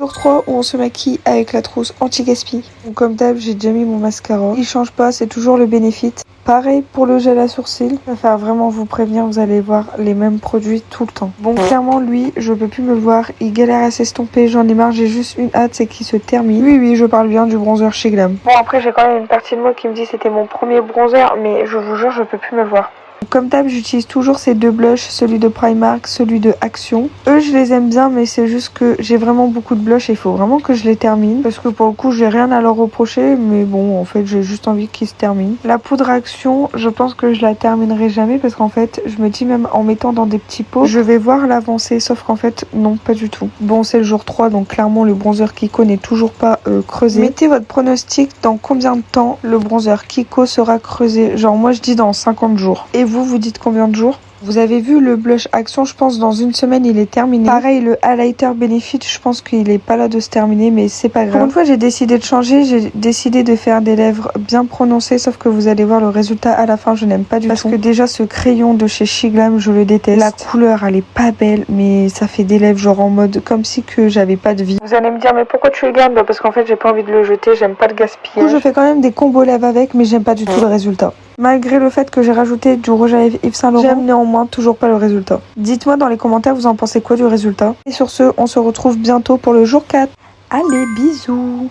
Jour 3 où on se maquille avec la trousse anti-gaspi. Donc comme d'hab, j'ai déjà mis mon mascara. Il change pas, c'est toujours le Benefit. Pareil pour le gel à sourcils. Je préfère vraiment vous prévenir, vous allez voir les mêmes produits tout le temps. Bon, clairement, lui, je peux plus me le voir. Il galère à s'estomper, j'en ai marre, j'ai juste une hâte, c'est qu'il se termine. Oui, je parle bien du bronzer chez Glam. Bon, après, j'ai quand même une partie de moi qui me dit que c'était mon premier bronzer, mais je vous jure, je peux plus me le voir. Comme d'hab, j'utilise toujours ces deux blushs, celui de Primark, celui de Action. Eux, je les aime bien, mais c'est juste que j'ai vraiment beaucoup de blushs et il faut vraiment que je les termine. Parce que pour le coup, j'ai rien à leur reprocher, mais bon, en fait, j'ai juste envie qu'ils se terminent. La poudre Action, je pense que je la terminerai jamais parce qu'en fait, je me dis même en mettant dans des petits pots, je vais voir l'avancée, sauf qu'en fait, non, pas du tout. Bon, c'est le jour 3, donc clairement, le bronzer Kiko n'est toujours pas creusé. Mettez votre pronostic dans combien de temps le bronzer Kiko sera creusé. Genre, moi, je dis dans 50 jours. Et vous dites combien de jours? Vous avez vu le blush Action, je pense dans une semaine il est terminé. Pareil le highlighter Benefit, je pense qu'il est pas là de se terminer, mais c'est pas grave. Pour une fois j'ai décidé de changer, j'ai décidé de faire des lèvres bien prononcées, sauf que vous allez voir le résultat à la fin, je n'aime pas du tout. Parce que déjà ce crayon de chez Shiglam, je le déteste. La couleur elle est pas belle, mais ça fait des lèvres genre en mode comme si que j'avais pas de vie. Vous allez me dire mais pourquoi tu le gardes? Bah parce qu'en fait j'ai pas envie de le jeter, j'aime pas le gaspillage. Du coup je fais quand même des combos lèvres avec, mais j'aime pas du tout le résultat. Malgré le fait que j'ai rajouté du rouge à lèvres Yves Saint Laurent, j'aime néanmoins toujours pas le résultat. Dites-moi dans les commentaires vous en pensez quoi du résultat. Et sur ce, on se retrouve bientôt pour le jour 4. Allez, bisous!